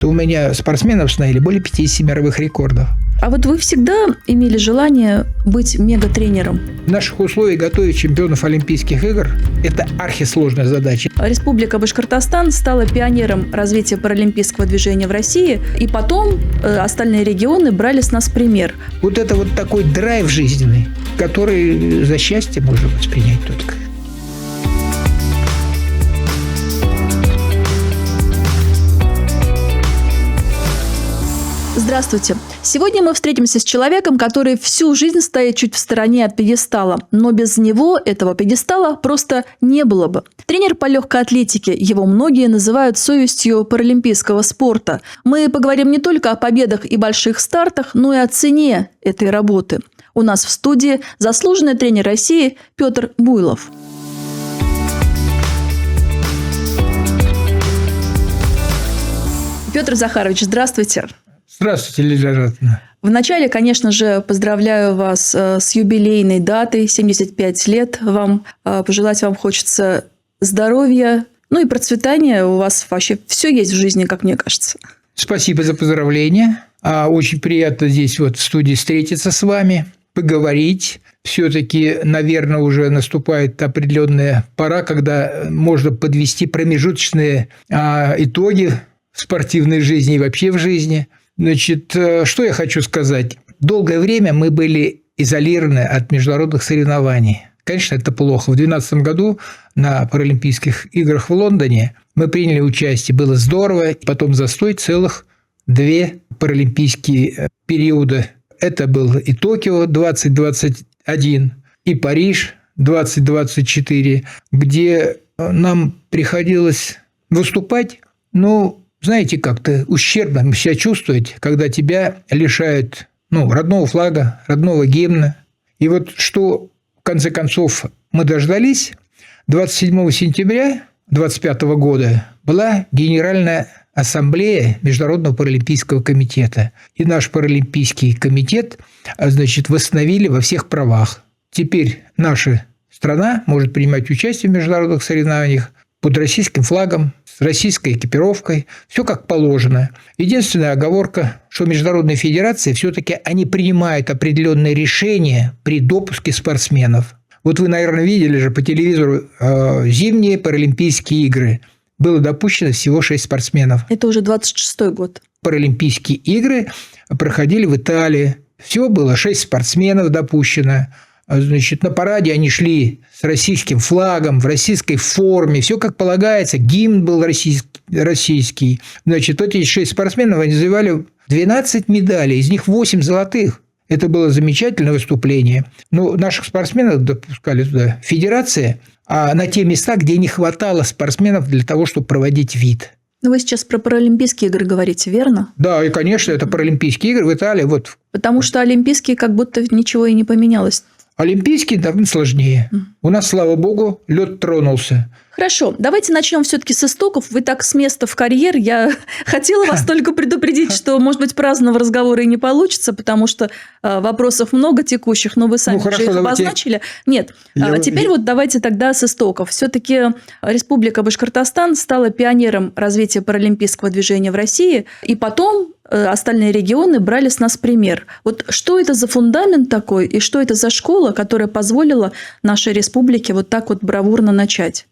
то у меня спортсменов установили более 50 мировых рекордов. А вот вы всегда имели желание быть мегатренером? В наших условиях готовить чемпионов Олимпийских игр – это архисложная задача. Республика Башкортостан стала пионером развития паралимпийского движения в России, и потом остальные регионы брали с нас пример. Вот это вот такой драйв жизненный, который за счастье можно воспринять только. Здравствуйте! Сегодня мы встретимся с человеком, который всю жизнь стоит чуть в стороне от пьедестала, но без него этого пьедестала просто не было бы. Тренер по легкой атлетике, его многие называют совестью паралимпийского спорта. Мы поговорим не только о победах и больших стартах, но и о цене этой работы. У нас в студии заслуженный тренер России Петр Буйлов. Петр Захарович, здравствуйте. Здравствуйте, Лилия Ратовна. Вначале, конечно же, поздравляю вас с юбилейной датой, 75 лет. Пожелать вам хочется здоровья, и процветания. У вас вообще все есть в жизни, как мне кажется. Спасибо за поздравления. Очень приятно здесь в студии встретиться с вами, поговорить. Все-таки, наверное, уже наступает определенная пора, когда можно подвести промежуточные итоги в спортивной жизни и вообще в жизни. Значит, что я хочу сказать? Долгое время мы были изолированы от международных соревнований. Конечно, это плохо. В 2012 году на Паралимпийских играх в Лондоне мы приняли участие. Было здорово. Потом застой целых 2 паралимпийские периода. Это был и Токио 2021, и Париж 2024, где нам приходилось выступать, знаете, как-то ущербно себя чувствовать, когда тебя лишают родного флага, родного гимна. И вот что, в конце концов, мы дождались. 27 сентября 2025 года была Генеральная ассамблея Международного паралимпийского комитета. И наш паралимпийский комитет, восстановили во всех правах. Теперь наша страна может принимать участие в международных соревнованиях под российским флагом, с российской экипировкой, все как положено. Единственная оговорка, что международные федерации все-таки они принимают определенные решения при допуске спортсменов. Вот вы, наверное, видели же по телевизору зимние Паралимпийские игры. Было допущено всего 6 спортсменов. Это уже 26-й год. Паралимпийские игры проходили в Италии. Всего было 6 спортсменов допущено. На параде они шли с российским флагом, в российской форме, все как полагается, гимн был российский. Эти 6 спортсменов они завоевали 12 медалей, из них 8 золотых. Это было замечательное выступление. Наших спортсменов допускали туда федерация, а на те места, где не хватало спортсменов для того, чтобы проводить вид. Вы сейчас про Паралимпийские игры говорите, верно? Да, и, конечно, это Паралимпийские игры в Италии. Потому что Олимпийские как будто ничего и не поменялось. Олимпийские довольно сложнее. У нас, слава богу, лед тронулся. Хорошо, давайте начнем все-таки с истоков. Вы так с места в карьер. Я хотела вас только предупредить, что, может быть, праздного разговора и не получится, потому что вопросов много текущих, но вы сами уже их обозначили. Нет, теперь давайте тогда с истоков. Все-таки Республика Башкортостан стала пионером развития паралимпийского движения в России, и потом остальные регионы брали с нас пример. Вот что это за фундамент такой, и что это за школа, которая позволила нашей республике вот так бравурно начать?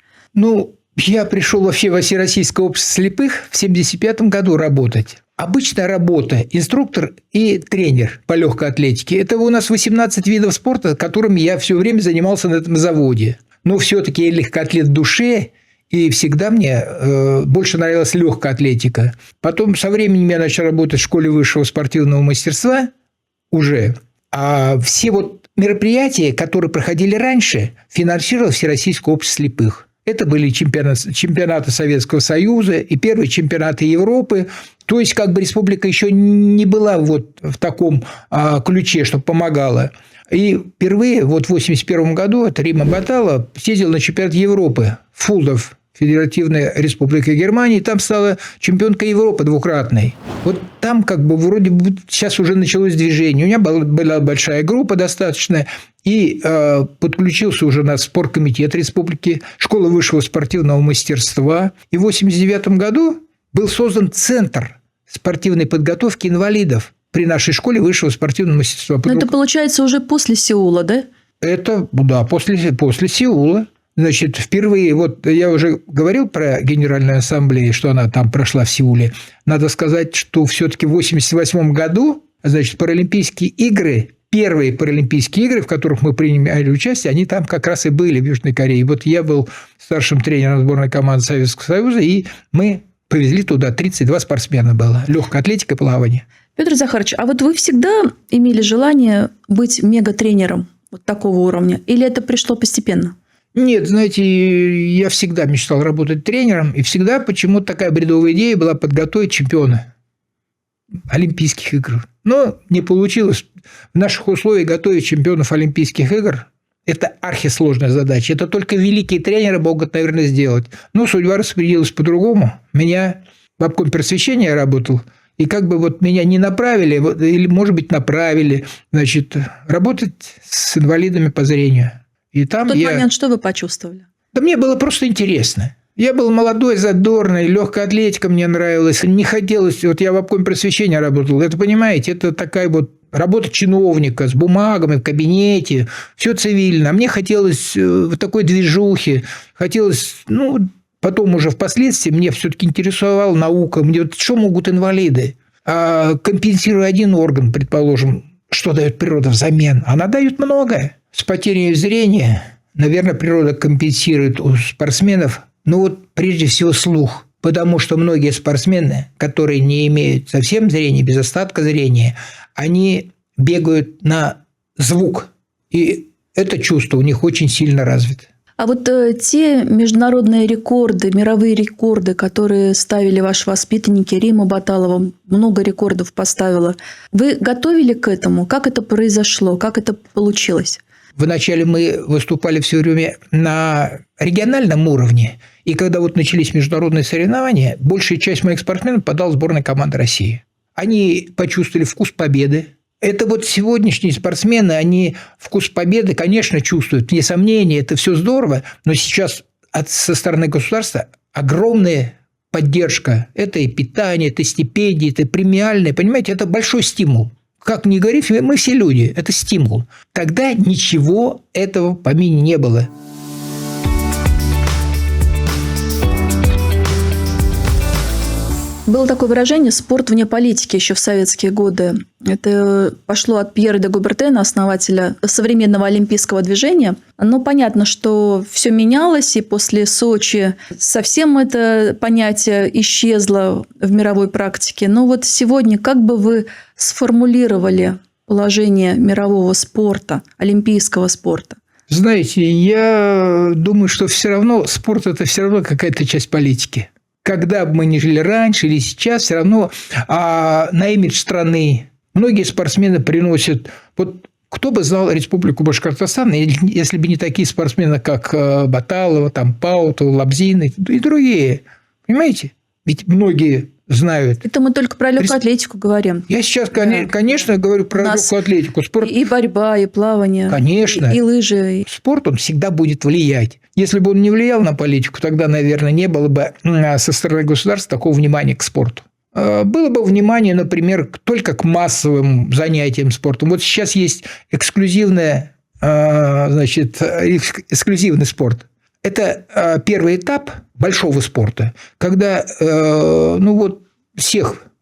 Я пришел вообще во Всероссийское общество слепых в 1975 году работать. Обычная работа – инструктор и тренер по легкой атлетике. Это у нас 18 видов спорта, которыми я все время занимался на этом заводе. Но все-таки я легкоатлет в душе, и всегда мне больше нравилась легкая атлетика. Потом со временем я начал работать в школе высшего спортивного мастерства уже. А все мероприятия, которые проходили раньше, финансировало Всероссийское общество слепых. Это были чемпионаты Советского Союза и первые чемпионаты Европы. То есть, республика еще не была в таком ключе, чтобы помогала. И впервые в 1981 году это Рима Баталова съездила на чемпионат Европы в Фулдов, Федеративная Республика Германии, там стала чемпионкой Европы двукратной. Там вроде бы сейчас уже началось движение. У меня была большая группа достаточно, и подключился уже на спорткомитет республики, школа высшего спортивного мастерства. И в 1989 году был создан центр спортивной подготовки инвалидов при нашей школе высшего спортивного мастерства. Но это получается уже после Сеула, да? Это, да, после Сеула. Значит, впервые, вот я уже говорил про Генеральную ассамблею, что она там прошла в Сеуле. Надо сказать, что все-таки в 1988 году, значит, Паралимпийские игры, первые Паралимпийские игры, в которых мы принимали участие, они там как раз и были в Южной Корее. Вот я был старшим тренером сборной команды Советского Союза, и мы повезли туда 32 спортсмена было. Легкая атлетика и плавание. Петр Захарович, а вот вы всегда имели желание быть мегатренером вот такого уровня? Или это пришло постепенно? Нет, знаете, я всегда мечтал работать тренером, и всегда почему-то такая бредовая идея была подготовить чемпиона Олимпийских игр. Но не получилось. В наших условиях готовить чемпионов Олимпийских игр – это архисложная задача. Это только великие тренеры могут, наверное, сделать. Но судьба распорядилась по-другому. Меня в обкоме просвещения работал, и как бы вот меня не направили, или, может быть, направили, значит, работать с инвалидами по зрению. И там в тот момент что вы почувствовали? Да мне было просто интересно. Я был молодой, задорный, легкая атлетика мне нравилась. Не хотелось... Вот я в обкоме просвещения работал. Это, понимаете, это такая вот работа чиновника с бумагами в кабинете. Все цивильно. А мне хотелось в такой движухе. Хотелось... Потом уже впоследствии мне все-таки интересовала наука. Мне вот что могут инвалиды? Компенсируя один орган, предположим, что дает природа взамен? Она дает многое. С потерей зрения, наверное, природа компенсирует у спортсменов, прежде всего слух. Потому что многие спортсмены, которые не имеют совсем зрения, без остатка зрения, они бегают на звук. И это чувство у них очень сильно развито. А вот те международные рекорды, мировые рекорды, которые ставили ваши воспитанники, Рима Баталова много рекордов поставила, вы готовили к этому? Как это произошло? Как это получилось? Вначале мы выступали все время на региональном уровне, и когда вот начались международные соревнования, большая часть моих спортсменов подала в сборную команды России. Они почувствовали вкус победы. Это вот сегодняшние спортсмены, они вкус победы, конечно, чувствуют. Вне сомнения, это все здорово, но сейчас со стороны государства огромная поддержка. Это и питание, это стипендии, это премиальные. Понимаете, это большой стимул. Как ни говори, мы все люди, это стимул. Тогда ничего этого в помине не было. Было такое выражение «спорт вне политики» еще в советские годы. Это пошло от Пьера де Кубертена, основателя современного олимпийского движения. Но понятно, что все менялось, и после Сочи совсем это понятие исчезло в мировой практике. Но вот сегодня как бы вы сформулировали положение мирового спорта, олимпийского спорта? Знаете, я думаю, что все равно спорт – это все равно какая-то часть политики. Когда бы мы ни жили раньше или сейчас, все равно на имидж страны многие спортсмены приносят... Вот кто бы знал Республику Башкортостан, если бы не такие спортсмены, как Баталова, Паутова, Лабзин и другие. Понимаете? Ведь многие знают. Это мы только про легкую атлетику говорим. Я сейчас, конечно, говорю про легкую атлетику. Спорт... И борьба, и плавание. Конечно. И лыжи. Спорт, он всегда будет влиять. Если бы он не влиял на политику, тогда, наверное, не было бы со стороны государства такого внимания к спорту. Было бы внимание, например, только к массовым занятиям спортом. Вот сейчас есть эксклюзивный спорт. Это первый этап большого спорта, когда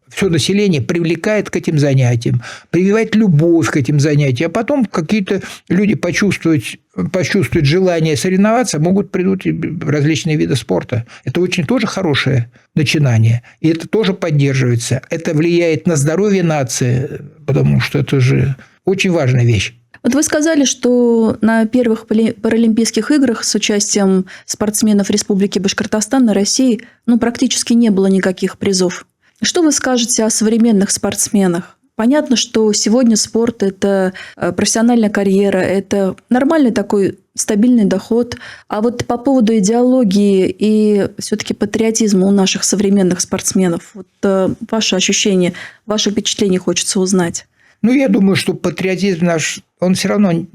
все население привлекает к этим занятиям, прививает любовь к этим занятиям, а потом какие-то люди почувствуют желание соревноваться, могут придут различные виды спорта. Это очень тоже хорошее начинание, и это тоже поддерживается. Это влияет на здоровье нации, потому что это же очень важная вещь. Вот вы сказали, что на первых Паралимпийских играх с участием спортсменов Республики Башкортостан на России практически не было никаких призов. Что вы скажете о современных спортсменах? Понятно, что сегодня спорт – это профессиональная карьера, это нормальный такой стабильный доход. А вот по поводу идеологии и все-таки патриотизма у наших современных спортсменов, ваше ощущение, ваше впечатление хочется узнать. Я думаю, что патриотизм наш, он все равно,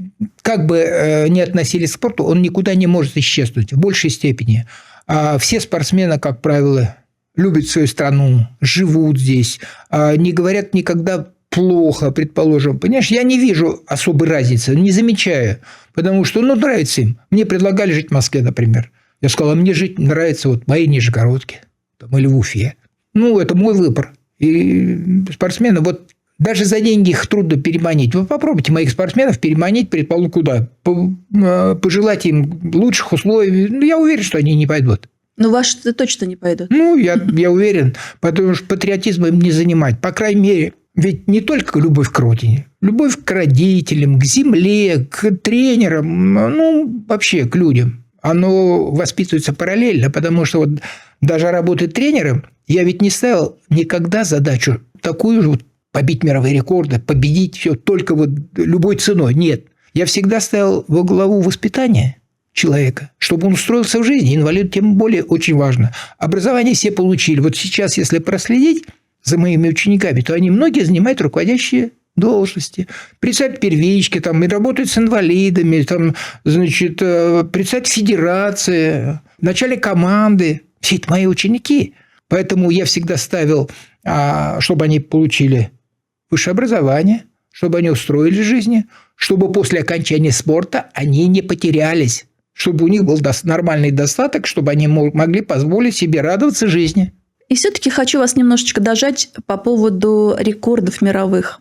как бы ни относились к спорту, он никуда не может исчезнуть в большей степени. А все спортсмены, как правило, любят свою страну, живут здесь, не говорят никогда плохо, предположим. Понимаешь, я не вижу особой разницы, не замечаю, потому что, нравится им. Мне предлагали жить в Москве, например. Я сказал, а мне жить нравится в моей Нижегородке или в Уфе. Это мой выбор. И спортсмены, даже за деньги их трудно переманить. Вы попробуйте моих спортсменов переманить, предположим, куда? Пожелать им лучших условий. Я уверен, что они не пойдут. Ваши-то точно не пойдут. Я уверен, потому что патриотизм им не занимать. По крайней мере, ведь не только любовь к родине, любовь к родителям, к земле, к тренерам, вообще к людям. Оно воспитывается параллельно, потому что даже работая тренером, я ведь не ставил никогда задачу такую же побить мировые рекорды, победить все только любой ценой. Нет. Я всегда ставил во главу воспитания человека, чтобы он устроился в жизни. Инвалид тем более очень важно. Образование все получили. Сейчас, если проследить за моими учениками, то они многие занимают руководящие должности. Председатель первички, и работают с инвалидами, председатель федерации, начальник команды. Все это мои ученики. Поэтому я всегда ставил, чтобы они получили высшее образование, чтобы они устроились в жизни, чтобы после окончания спорта они не потерялись, чтобы у них был нормальный достаток, чтобы они могли позволить себе радоваться жизни. И все-таки хочу вас немножечко дожать по поводу рекордов мировых.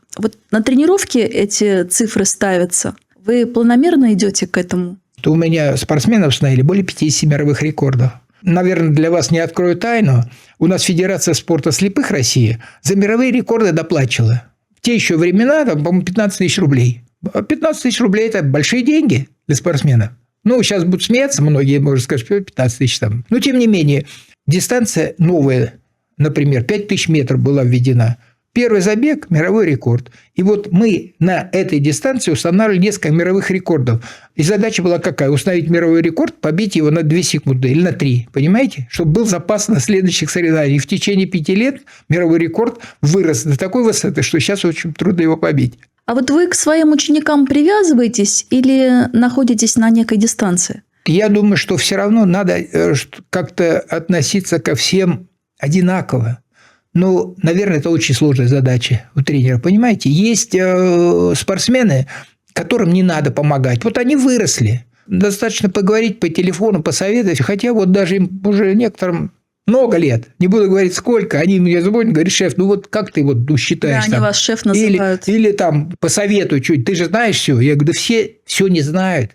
На тренировке эти цифры ставятся. Вы планомерно идете к этому? У меня спортсменов установили более 50 мировых рекордов. Наверное, для вас не открою тайну. У нас Федерация спорта слепых России за мировые рекорды доплачивала. В те еще времена, по-моему, 15 тысяч рублей. 15 тысяч рублей – это большие деньги для спортсменов. Сейчас будут смеяться многие, можно сказать, что 15 тысяч там. Но, тем не менее, дистанция новая, например, 5000 метров была введена. Первый забег – мировой рекорд. И мы на этой дистанции устанавливали несколько мировых рекордов. И задача была какая? Установить мировой рекорд, побить его на 2 секунды или на 3. Понимаете? Чтобы был запас на следующих соревнованиях. И в течение 5 лет мировой рекорд вырос до такой высоты, что сейчас очень трудно его побить. А вы к своим ученикам привязываетесь или находитесь на некой дистанции? Я думаю, что все равно надо как-то относиться ко всем одинаково. Наверное, это очень сложная задача у тренера. Понимаете, есть спортсмены, которым не надо помогать. Они выросли. Достаточно поговорить по телефону, посоветовать. Хотя даже им уже некоторым много лет. Не буду говорить, сколько. Они мне звонят, говорят, шеф, как ты считаешь? Да, они вас шеф называют. Или посоветуй чуть. Ты же знаешь все. Я говорю, да все не знают.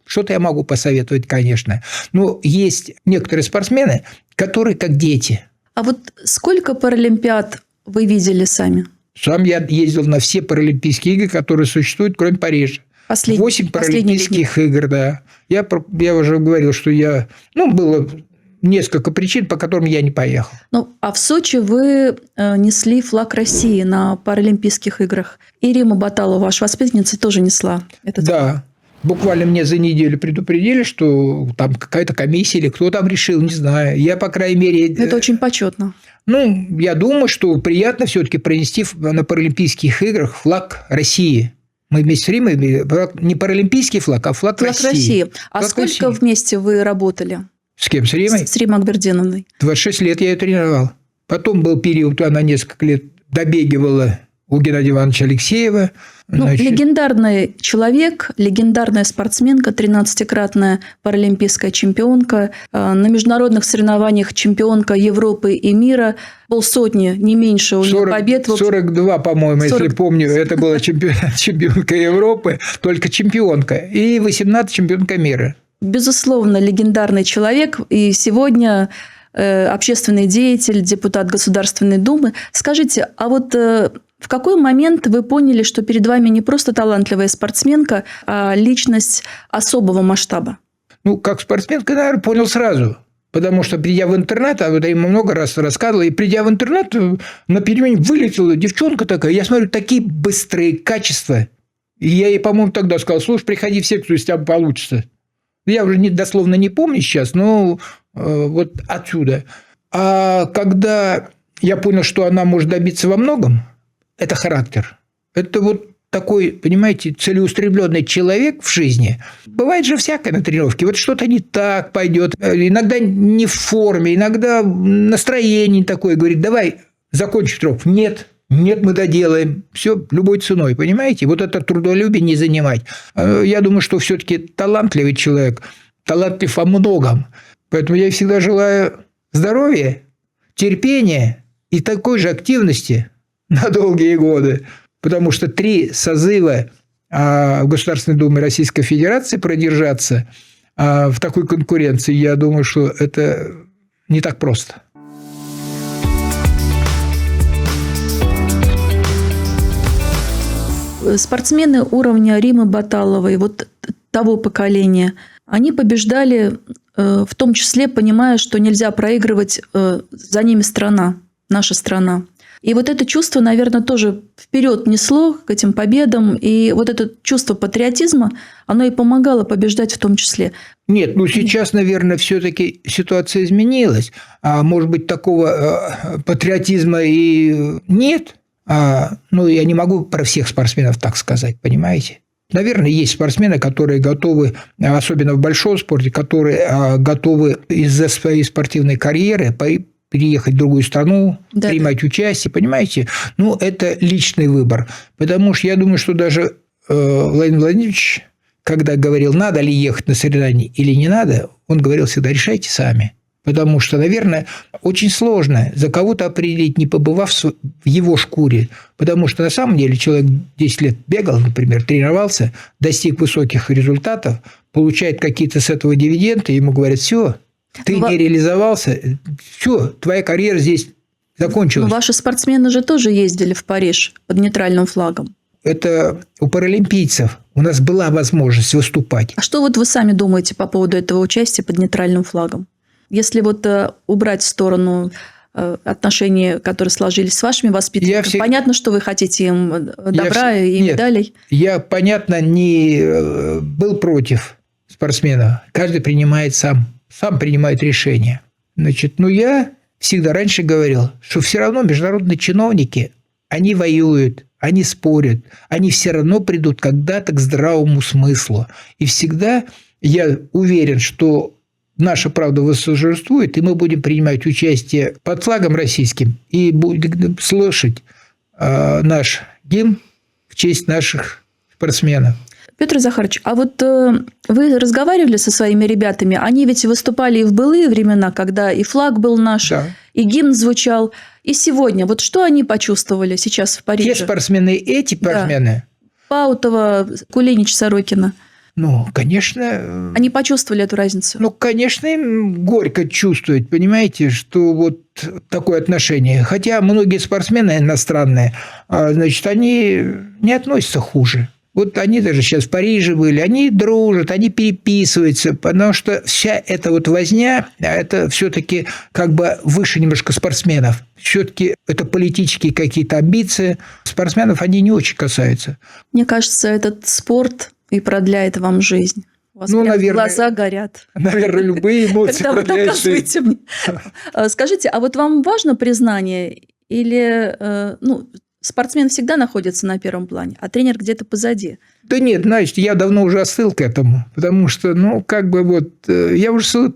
Что-то я могу посоветовать, конечно. Но есть некоторые спортсмены, которые как дети. А сколько паралимпиад вы видели сами? Сам я ездил на все паралимпийские игры, которые существуют, кроме Парижа. 8 паралимпийских игр, да. Я уже говорил, что было несколько причин, по которым я не поехал. А в Сочи вы несли флаг России на паралимпийских играх. И Рима Баталова, ваша воспитанница, тоже несла этот флаг. Да. Буквально мне за неделю предупредили, что там какая-то комиссия или кто там решил, не знаю. Я, по крайней мере... Это очень почетно. Я думаю, что приятно все-таки пронести на Паралимпийских играх флаг России. Мы вместе с Римой... Не паралимпийский флаг, а флаг России. А флаг сколько России. Вместе вы работали? С кем? С Римой? С Римой Акбердиновной. 26 лет я ее тренировал. Потом был период, она несколько лет добегивала у Геннадия Ивановича Алексеева. Легендарный человек, легендарная спортсменка, 13-кратная паралимпийская чемпионка, на международных соревнованиях чемпионка Европы и мира, полсотни, не меньше у нее побед. 42, по-моему, если помню, это была чемпионка Европы, только чемпионка, и 18 чемпионка мира. Безусловно, легендарный человек, и сегодня общественный деятель, депутат Государственной Думы. Скажите, в какой момент вы поняли, что перед вами не просто талантливая спортсменка, а личность особого масштаба? Как спортсменка, наверное, понял сразу. Потому что, придя в интернет, я ему много раз рассказывал, и придя в интернет, на перемене вылетела девчонка такая. Я смотрю, такие быстрые качества. И я ей, по-моему, тогда сказал, слушай, приходи в секцию, если у тебя получится. Я уже дословно не помню сейчас, но отсюда. А когда я понял, что она может добиться во многом, это характер. Это такой, понимаете, целеустремленный человек в жизни, бывает же всякое на тренировке. Вот что-то не так пойдет, иногда не в форме, иногда настроение не такое. Говорит, давай закончим тренировку. Нет, мы доделаем. Все любой ценой, понимаете? Вот это трудолюбие не занимать. Я думаю, что все-таки талантливый человек, талантлив во многом. Поэтому я всегда желаю здоровья, терпения и такой же активности на долгие годы. Потому что 3 созыва в Государственной Думе Российской Федерации продержаться в такой конкуренции, я думаю, что это не так просто. Спортсмены уровня Риммы Баталовой, вот того поколения, они побеждали, в том числе понимая, что нельзя проигрывать, за ними страна, наша страна. И вот это чувство, наверное, тоже вперед несло к этим победам. И вот это чувство патриотизма, оно и помогало побеждать в том числе. Нет, сейчас, наверное, все-таки ситуация изменилась. А может быть, такого патриотизма и нет. Я не могу про всех спортсменов так сказать, понимаете? Наверное, есть спортсмены, которые готовы, особенно в большом спорте, которые готовы из-за своей спортивной карьеры переехать в другую страну, принимать участие, понимаете? Это личный выбор. Потому что я думаю, что даже Владимир Владимирович, когда говорил, надо ли ехать на соревнования или не надо, он говорил всегда, решайте сами. Потому что, наверное, очень сложно за кого-то определить, не побывав в его шкуре. Потому что, на самом деле, человек 10 лет бегал, например, тренировался, достиг высоких результатов, получает какие-то с этого дивиденды, ему говорят, все, ты не реализовался, все, твоя карьера здесь закончилась. Но ваши спортсмены же тоже ездили в Париж под нейтральным флагом. Это у паралимпийцев у нас была возможность выступать. А что вот вы сами думаете по поводу этого участия под нейтральным флагом? Если вот убрать в сторону отношения, которые сложились с вашими воспитанниками, понятно, что вы хотите им добра и медалей. Я, понятно, не был против спортсменов. Каждый принимает сам принимает решение. Я всегда раньше говорил, что все равно международные чиновники, они воюют, они спорят, они все равно придут когда-то к здравому смыслу. И всегда я уверен, что наша правда восторжествует, и мы будем принимать участие под флагом российским и будем слышать наш гимн в честь наших спортсменов. Петр Захарович, а вот вы разговаривали со своими ребятами? Они ведь выступали и в былые времена, когда и флаг был наш, и гимн звучал. И сегодня, вот что они почувствовали сейчас в Париже? Те спортсмены, эти спортсмены? Паутова, Кулинич, Сорокина. Конечно. Они почувствовали эту разницу? Конечно, им горько чувствовать, понимаете, что вот такое отношение. Хотя многие спортсмены иностранные, они не относятся хуже. Вот они даже сейчас в Париже были, они дружат, они переписываются, потому что вся эта вот возня, это все-таки как бы выше немножко спортсменов. Все-таки это политические какие-то амбиции. Спортсменов они не очень касаются. Мне кажется, этот спорт и продляет вам жизнь. У вас наверное, глаза горят. Наверное, любые эмоции продляют жизнь. Мне. Скажите, а вот вам важно признание или... спортсмен всегда находится на первом плане, а тренер где-то позади. Да нет, значит, я давно уже остыл к этому, потому что, я уже остыл,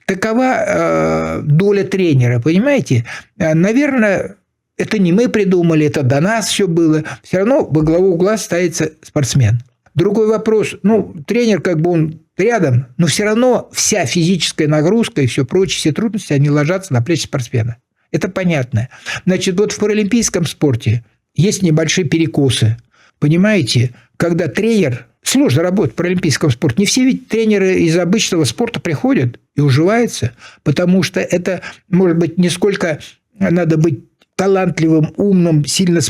такова доля тренера, понимаете? Наверное, это не мы придумали, это до нас все было. Все равно во главу угла ставится спортсмен. Другой вопрос, тренер он рядом, но все равно вся физическая нагрузка и все прочее, все трудности, они ложатся на плечи спортсмена. Это понятно. Вот в паралимпийском спорте есть небольшие перекосы. Понимаете, когда тренер... Сложно работать в паралимпийском спорте. Не все ведь тренеры из обычного спорта приходят и уживаются, потому что это, может быть, не сколько надо быть талантливым, умным, сильным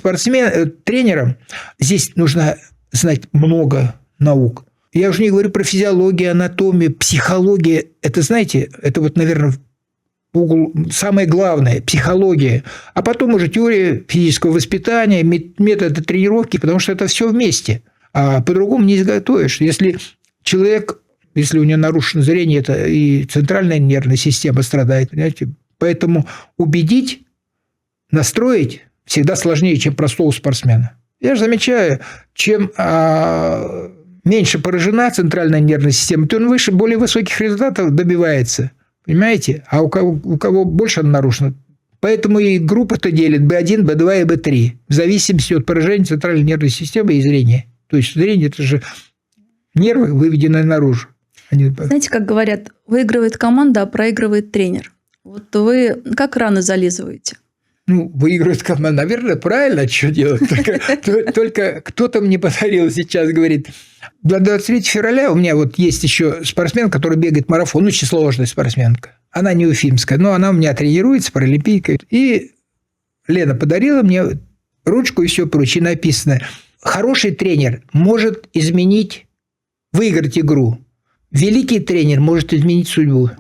тренером. Здесь нужно знать много наук. Я уже не говорю про физиологию, анатомию, психологию. Это, знаете, это наверное, самое главное – психология, а потом уже теория физического воспитания, методы тренировки, потому что это все вместе. А по-другому не изготовишь. Если у него нарушено зрение, это и центральная нервная система страдает. Понимаете? Поэтому убедить, настроить всегда сложнее, чем простого спортсмена. Я же замечаю, чем меньше поражена центральная нервная система, то он выше, более высоких результатов добивается. Понимаете? А у кого больше она нарушена. Поэтому и группа-то делит B1, B2 и B3. В зависимости от поражения центральной нервной системы и зрения. То есть зрение – это же нервы, выведенные наружу. Знаете, как говорят, выигрывает команда, а проигрывает тренер. Вот вы как раны зализываете? Ну, выигрывает команда. Наверное, правильно, что делать. Только кто-то мне подарил сейчас, говорит, 23 февраля у меня вот есть еще спортсмен, который бегает марафон, очень сложная спортсменка. Она не уфимская, но она у меня тренируется, паралимпийка. И Лена подарила мне ручку и все прочее. Написано: хороший тренер может изменить, выиграть игру. Великий тренер может изменить судьбу.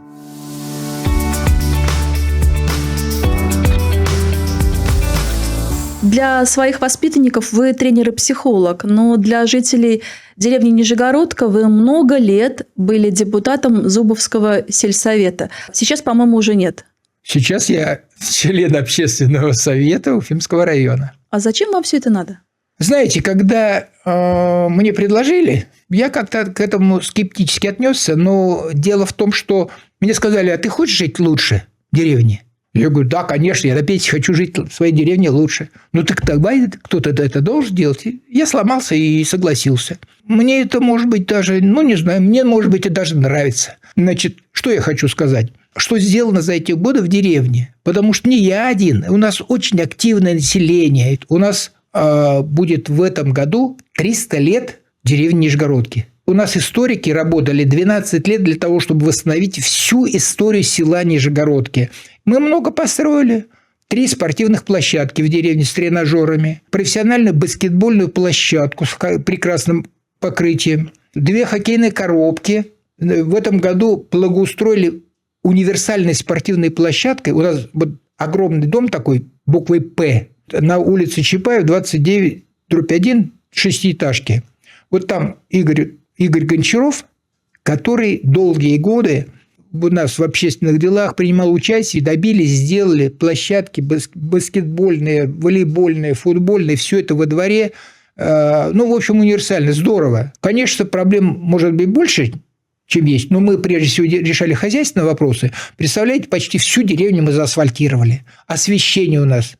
Для своих воспитанников вы тренер и психолог, но для жителей деревни Нижегородка вы много лет были депутатом Зубовского сельсовета. Сейчас, по-моему, уже нет. Сейчас я член общественного совета Уфимского района. А зачем вам все это надо? Знаете, когда мне предложили, я как-то к этому скептически отнесся, но дело в том, что мне сказали: а ты хочешь жить лучше в деревне? Я говорю: да, конечно, я на пенсии хочу жить в своей деревне лучше. Ну, так тогда кто-то это должен делать. Я сломался и согласился. Мне это, может быть, даже, не знаю, мне, может быть, это даже нравится. Значит, что я хочу сказать? Что сделано за эти годы в деревне? Потому что не я один. У нас очень активное население. У нас будет в этом году 300 лет деревни Нижегородки. У нас историки работали 12 лет для того, чтобы восстановить всю историю села Нижегородки. Мы много построили. 3 спортивных площадки в деревне с тренажерами, профессиональную баскетбольную площадку с прекрасным покрытием, 2 хоккейные коробки. В этом году благоустроили универсальной спортивной площадкой. У нас вот огромный дом такой, буквой «П», на улице Чапаева, 29/1, 6-этажки. Вот там Игорь Гончаров, который долгие годы у нас в общественных делах принимал участие, добились, сделали площадки баскетбольные, волейбольные, футбольные, все это во дворе. В общем, универсально, здорово. Конечно, проблем может быть больше, чем есть, но мы прежде всего решали хозяйственные вопросы. Представляете, почти всю деревню мы заасфальтировали. Освещение у нас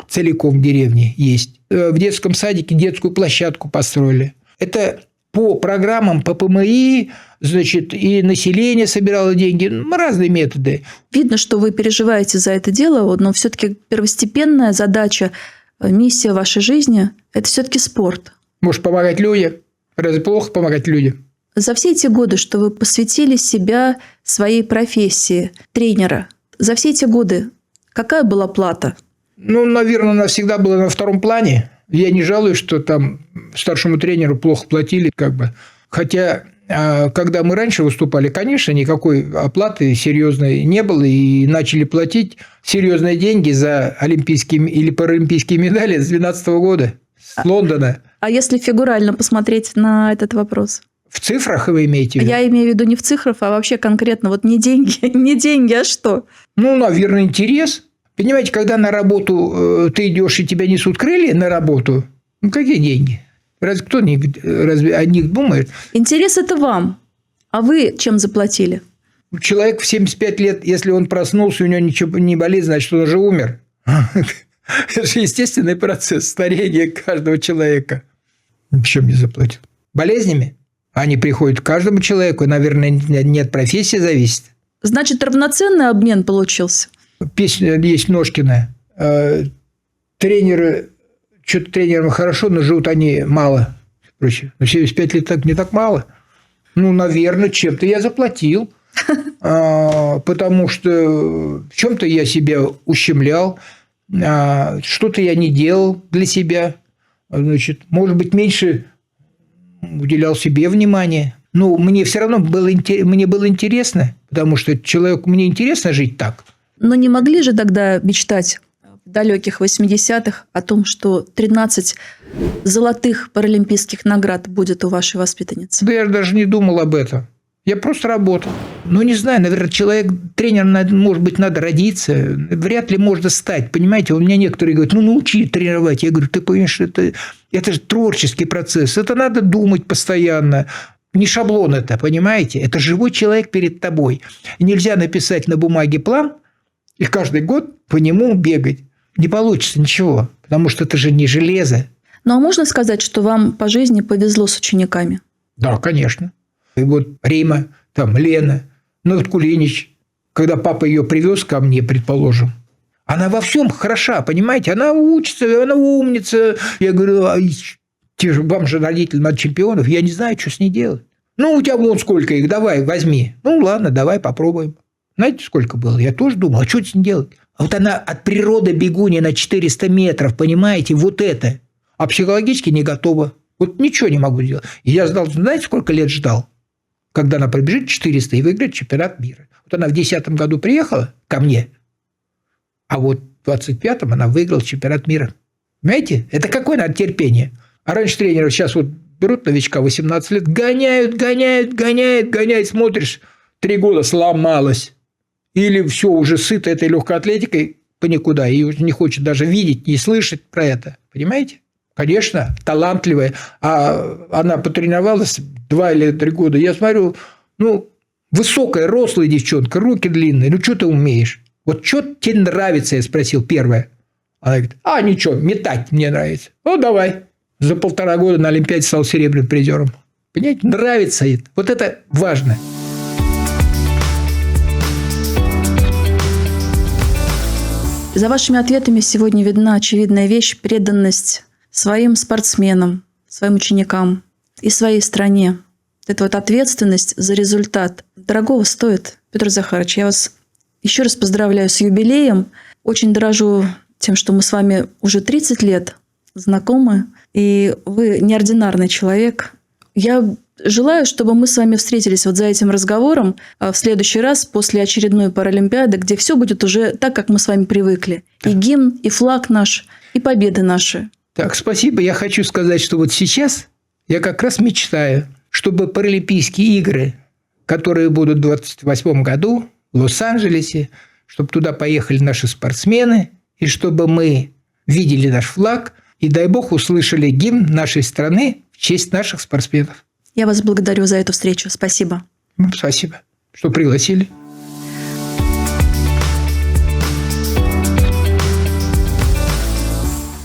целиком в деревне есть. В детском садике детскую площадку построили. Это по программам по ПМИ, значит, и население собирало деньги, разные методы. Видно, что вы переживаете за это дело, но все-таки первостепенная задача, миссия вашей жизни – это все-таки спорт. Может, помогать людям? Разве плохо помогать людям? За все эти годы, что вы посвятили себя своей профессии тренера, за все эти годы какая была плата? Наверное, она всегда была на втором плане. Я не жалуюсь, что там старшему тренеру плохо платили, Хотя, когда мы раньше выступали, конечно, никакой оплаты серьезной не было, и начали платить серьезные деньги за олимпийские или паралимпийские медали с 2012 года, с Лондона. А если фигурально посмотреть на этот вопрос? В цифрах вы имеете в виду? Я имею в виду не в цифрах, а вообще конкретно не деньги, а что? Наверное, интерес. Понимаете, когда на работу ты идешь и тебя несут крылья на работу, какие деньги? Разве кто о них думает? Интерес – это вам. А вы чем заплатили? Человек в 75 лет, если он проснулся, у него ничего не болит, значит, он уже умер. Это же естественный процесс старения каждого человека. Чем не заплатил? Болезнями? Они приходят к каждому человеку, и, наверное, не от профессии зависит. Значит, равноценный обмен получился? Песня есть Ножкина. Тренеры, что-то тренерам хорошо, но живут они мало. Но 75 лет так не так мало. Наверное, чем-то я заплатил. Потому что в чем-то я себя ущемлял. Что-то я не делал для себя. Значит, может быть, меньше уделял себе внимание. Мне все равно было интересно, потому что мне интересно жить так. Но не могли же тогда мечтать в далеких 80-х о том, что 13 золотых паралимпийских наград будет у вашей воспитанницы? Да я даже не думал об этом. Я просто работал. Ну, не знаю, наверное, тренером, может быть, надо родиться. Вряд ли можно стать, понимаете? У меня некоторые говорят, ну, научи тренировать. Я говорю, ты понимаешь, это же творческий процесс. Это надо думать постоянно. Не шаблон это, понимаете? Это живой человек перед тобой. Нельзя написать на бумаге план и каждый год по нему бегать. Не получится ничего, потому что это же не железо. Ну, а можно сказать, что вам по жизни повезло с учениками? Да, конечно. И вот Рима, там Лена, ну вот Кулинич, когда папа ее привез ко мне, предположим, она во всем хороша, понимаете? Она учится, она умница. Я говорю, вам же родители надо чемпионов, я не знаю, что с ней делать. Ну, у тебя вон сколько их, давай, возьми. Ну, ладно, давай попробуем. Знаете, сколько было? Я тоже думал, а что с ней делать? А вот она от природы бегунья на 400 метров, понимаете, вот это. А психологически не готова. Вот ничего не могу делать. И я ждал, знаете, сколько лет ждал? Когда она пробежит 400 и выиграет чемпионат мира. Вот она в 2010 году приехала ко мне, а вот в 25-м она выиграла чемпионат мира. Понимаете? Это какое надо терпение? А раньше тренеры сейчас вот берут новичка 18 лет, гоняют, смотришь, 3 года сломалась. Или все, уже сыта этой легкой атлетикой по никуда, и уже не хочет даже видеть, не слышать про это. Понимаете? Конечно, талантливая. А она потренировалась 2 или 3 года. Я смотрю, ну, высокая, рослая девчонка, руки длинные. Ну, что ты умеешь? Вот что тебе нравится, я спросил первое. Она говорит, ничего, метать мне нравится. Ну, давай. За 1,5 года на Олимпиаде стал серебряным призером. Понимаете? Нравится это. Вот это важно. За вашими ответами сегодня видна очевидная вещь – преданность своим спортсменам, своим ученикам и своей стране. Это вот ответственность за результат дорогого стоит. Петр Захарович, я вас еще раз поздравляю с юбилеем. Очень дорожу тем, что мы с вами уже 30 лет знакомы, и вы неординарный человек. Я желаю, чтобы мы с вами встретились вот за этим разговором в следующий раз после очередной Паралимпиады, где все будет уже так, как мы с вами привыкли. И гимн, и флаг наш, и победы наши. Так, спасибо. Я хочу сказать, что вот сейчас я как раз мечтаю, чтобы Паралимпийские игры, которые будут в 2028 году в Лос-Анджелесе, чтобы туда поехали наши спортсмены, и чтобы мы видели наш флаг, и, дай бог, услышали гимн нашей страны в честь наших спортсменов. Я вас благодарю за эту встречу. Спасибо. Спасибо, что пригласили.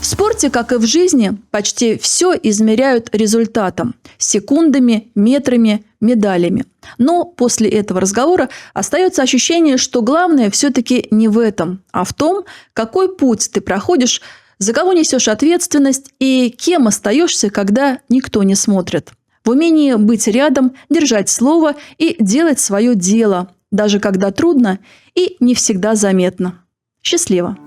В спорте, как и в жизни, почти все измеряют результатом – секундами, метрами, медалями. Но после этого разговора остается ощущение, что главное все-таки не в этом, а в том, какой путь ты проходишь, за кого несешь ответственность и кем остаешься, когда никто не смотрит. В умении быть рядом, держать слово и делать свое дело, даже когда трудно и не всегда заметно. Счастливо!